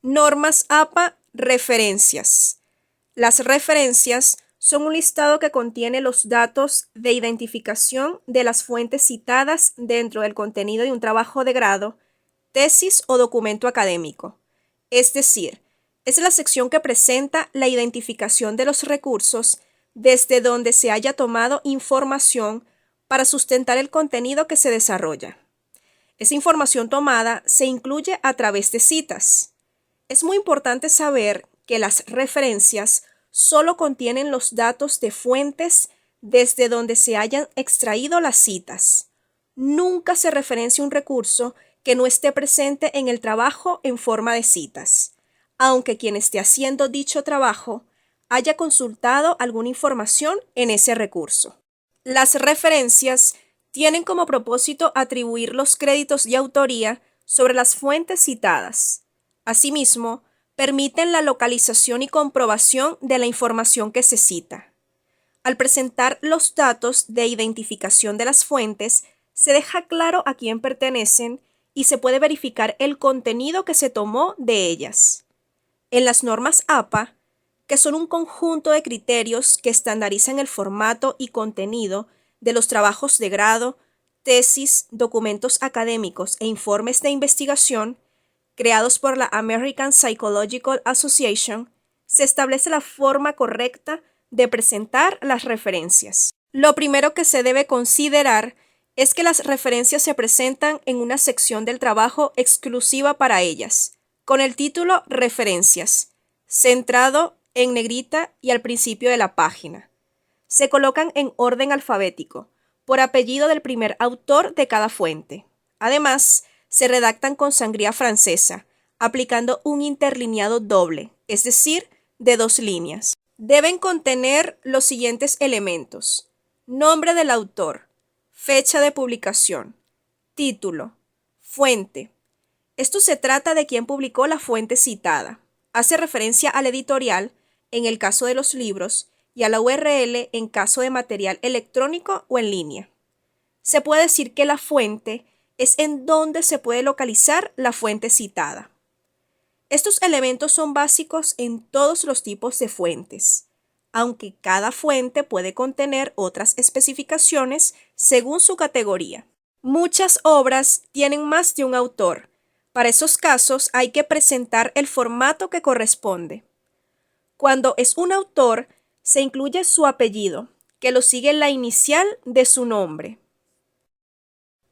Normas APA, referencias. Las referencias son un listado que contiene los datos de identificación de las fuentes citadas dentro del contenido de un trabajo de grado, tesis o documento académico. Es decir, es la sección que presenta la identificación de los recursos desde donde se haya tomado información para sustentar el contenido que se desarrolla. Esa información tomada se incluye a través de citas. Es muy importante saber que las referencias solo contienen los datos de fuentes desde donde se hayan extraído las citas. Nunca se referencia un recurso que no esté presente en el trabajo en forma de citas, aunque quien esté haciendo dicho trabajo haya consultado alguna información en ese recurso. Las referencias tienen como propósito atribuir los créditos de autoría sobre las fuentes citadas. Asimismo, permiten la localización y comprobación de la información que se cita. Al presentar los datos de identificación de las fuentes, se deja claro a quién pertenecen y se puede verificar el contenido que se tomó de ellas. En las normas APA, que son un conjunto de criterios que estandarizan el formato y contenido de los trabajos de grado, tesis, documentos académicos e informes de investigación, creados por la American Psychological Association, se establece la forma correcta de presentar las referencias. Lo primero que se debe considerar es que las referencias se presentan en una sección del trabajo exclusiva para ellas, con el título Referencias, centrado en negrita y al principio de la página. Se colocan en orden alfabético, por apellido del primer autor de cada fuente. Además, se redactan con sangría francesa, aplicando un interlineado doble, es decir, de 2 líneas. Deben contener los siguientes elementos: nombre del autor, fecha de publicación, título, fuente. Esto se trata de quién publicó la fuente citada. Hace referencia al editorial, en el caso de los libros, y a la URL en caso de material electrónico o en línea. Se puede decir que la fuente es en donde se puede localizar la fuente citada. Estos elementos son básicos en todos los tipos de fuentes, aunque cada fuente puede contener otras especificaciones según su categoría. Muchas obras tienen más de un autor. Para esos casos hay que presentar el formato que corresponde. Cuando es un autor, se incluye su apellido, que lo sigue la inicial de su nombre.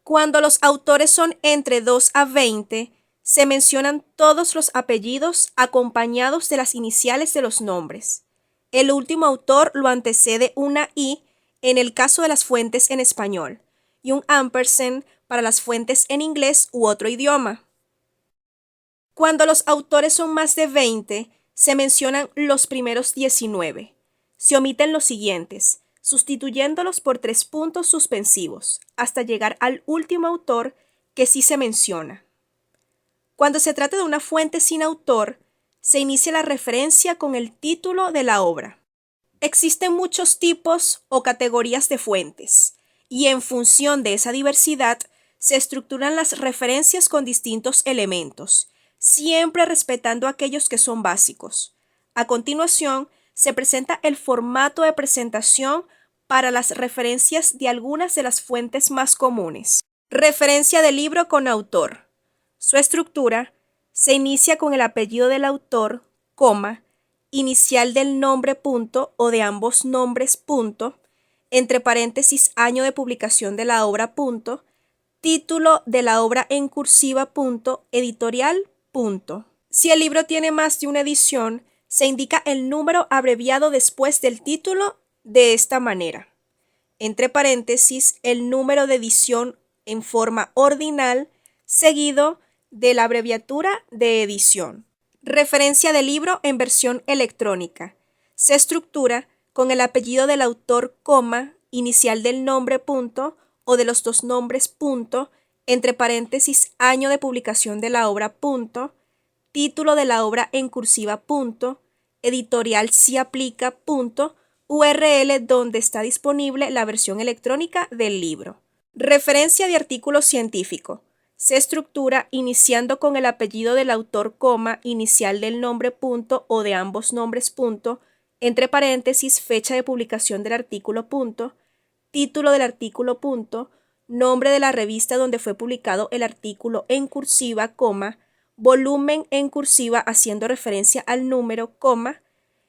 Cuando los autores son entre 2 a 20, se mencionan todos los apellidos acompañados de las iniciales de los nombres. El último autor lo antecede una I en el caso de las fuentes en español y un ampersand para las fuentes en inglés u otro idioma. Cuando los autores son más de 20, se mencionan los primeros 19. Se omiten los siguientes, sustituyéndolos por 3 puntos suspensivos, hasta llegar al último autor que sí se menciona. Cuando se trata de una fuente sin autor, se inicia la referencia con el título de la obra. Existen muchos tipos o categorías de fuentes, y en función de esa diversidad, se estructuran las referencias con distintos elementos, siempre respetando aquellos que son básicos. A continuación, se presenta el formato de presentación para las referencias de algunas de las fuentes más comunes. Referencia del libro con autor. Su estructura se inicia con el apellido del autor, coma, inicial del nombre punto o de ambos nombres punto, entre paréntesis año de publicación de la obra punto, título de la obra en cursiva punto, editorial punto. Si el libro tiene más de una edición, se indica el número abreviado después del título de esta manera. Entre paréntesis, el número de edición en forma ordinal, seguido de la abreviatura de edición. Referencia del libro en versión electrónica. Se estructura con el apellido del autor, coma, inicial del nombre punto o de los 2 nombres punto, entre paréntesis año de publicación de la obra punto, título de la obra en cursiva punto, editorial si aplica punto, URL donde está disponible la versión electrónica del libro. Referencia de artículo científico. se estructura iniciando con el apellido del autor, coma, inicial del nombre, punto, o de ambos nombres, punto, entre paréntesis, fecha de publicación del artículo, punto, título del artículo, punto, nombre de la revista donde fue publicado el artículo en cursiva, coma, volumen en cursiva haciendo referencia al número, coma,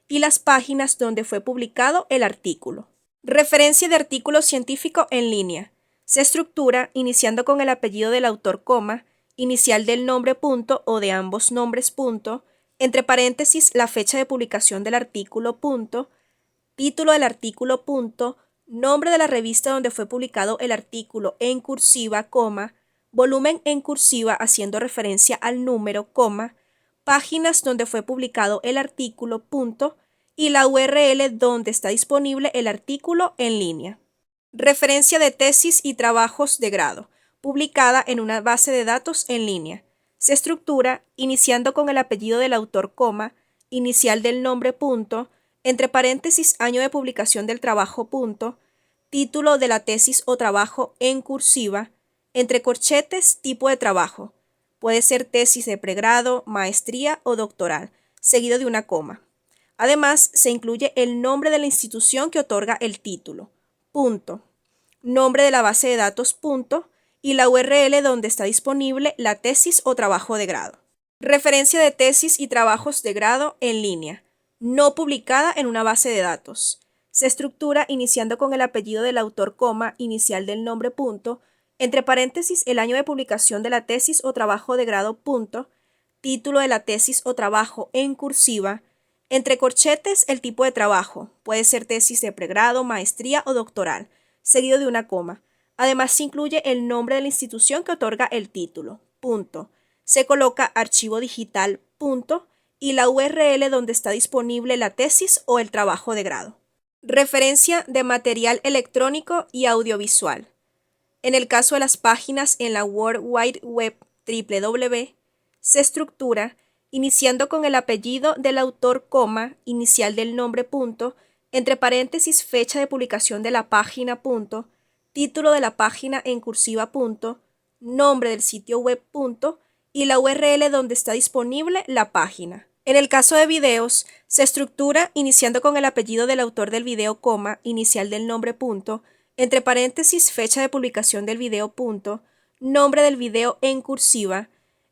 y las páginas donde fue publicado el artículo. Referencia de artículo científico en línea. Se estructura iniciando con el apellido del autor, coma, inicial del nombre, punto, o de ambos nombres, punto, entre paréntesis, la fecha de publicación del artículo, punto, título del artículo, punto, nombre de la revista donde fue publicado el artículo en cursiva, coma, volumen en cursiva haciendo referencia al número, coma, páginas donde fue publicado el artículo, punto, y la URL donde está disponible el artículo en línea. Referencia de tesis y trabajos de grado, publicada en una base de datos en línea. Se estructura iniciando con el apellido del autor, coma, inicial del nombre, punto, entre paréntesis, año de publicación del trabajo, punto, título de la tesis o trabajo en cursiva, entre corchetes, tipo de trabajo. Puede ser tesis de pregrado, maestría o doctoral, seguido de una coma. Además, se incluye el nombre de la institución que otorga el título, punto, nombre de la base de datos, punto, y la URL donde está disponible la tesis o trabajo de grado. Referencia de tesis y trabajos de grado en línea, no publicada en una base de datos. Se estructura iniciando con el apellido del autor, coma, inicial del nombre, punto, entre paréntesis, el año de publicación de la tesis o trabajo de grado, punto, título de la tesis o trabajo en cursiva, entre corchetes, el tipo de trabajo, puede ser tesis de pregrado, maestría o doctoral, seguido de una coma. Además, se incluye el nombre de la institución que otorga el título, punto. Se coloca archivo digital, punto, y la URL donde está disponible la tesis o el trabajo de grado. Referencia de material electrónico y audiovisual. En el caso de las páginas en la World Wide Web www, se estructura iniciando con el apellido del autor, coma, inicial del nombre, punto, entre paréntesis, fecha de publicación de la página, punto, título de la página en cursiva, punto, nombre del sitio web, punto, y la URL donde está disponible la página. En el caso de videos, se estructura iniciando con el apellido del autor del video, coma, inicial del nombre, punto, entre paréntesis, fecha de publicación del video, punto, nombre del video en cursiva,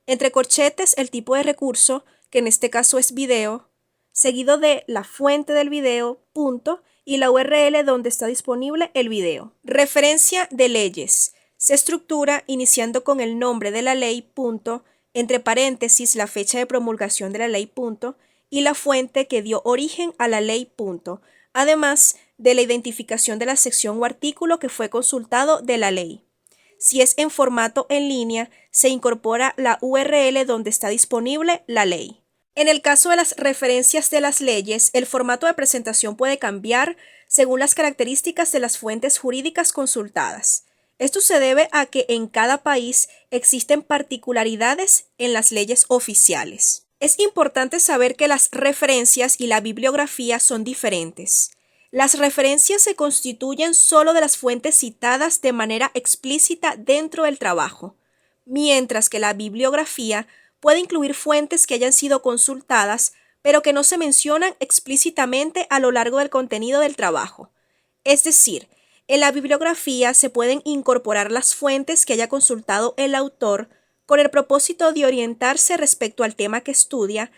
entre corchetes, el tipo de recurso, que en este caso es video, seguido de la fuente del video, punto, y la URL donde está disponible el video. Referencia de leyes. Se estructura iniciando con el nombre de la ley, punto, entre paréntesis, la fecha de promulgación de la ley, punto, y la fuente que dio origen a la ley, punto, además de la identificación de la sección o artículo que fue consultado de la ley. Si es en formato en línea, se incorpora la URL donde está disponible la ley. En el caso de las referencias de las leyes, el formato de presentación puede cambiar según las características de las fuentes jurídicas consultadas. Esto se debe a que en cada país existen particularidades en las leyes oficiales. Es importante saber que las referencias y la bibliografía son diferentes. Las referencias se constituyen solo de las fuentes citadas de manera explícita dentro del trabajo, mientras que la bibliografía puede incluir fuentes que hayan sido consultadas, pero que no se mencionan explícitamente a lo largo del contenido del trabajo. Es decir, en la bibliografía se pueden incorporar las fuentes que haya consultado el autor con el propósito de orientarse respecto al tema que estudia,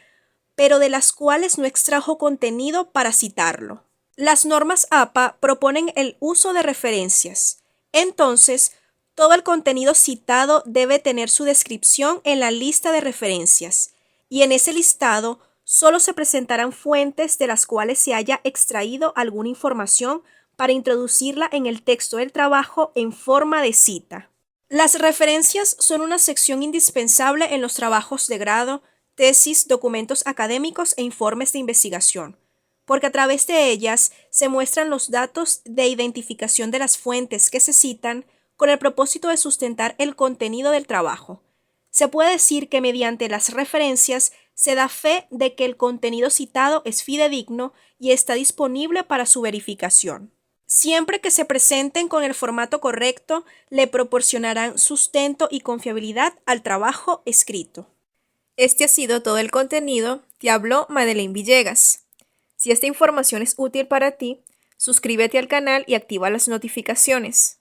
pero de las cuales no extrajo contenido para citarlo. Las normas APA proponen el uso de referencias. Entonces, todo el contenido citado debe tener su descripción en la lista de referencias, y en ese listado solo se presentarán fuentes de las cuales se haya extraído alguna información para introducirla en el texto del trabajo en forma de cita. Las referencias son una sección indispensable en los trabajos de grado, tesis, documentos académicos e informes de investigación, porque a través de ellas se muestran los datos de identificación de las fuentes que se citan con el propósito de sustentar el contenido del trabajo. Se puede decir que mediante las referencias se da fe de que el contenido citado es fidedigno y está disponible para su verificación. Siempre que se presenten con el formato correcto, le proporcionarán sustento y confiabilidad al trabajo escrito. Este ha sido todo el contenido. Te habló Madeleine Villegas. Si esta información es útil para ti, suscríbete al canal y activa las notificaciones.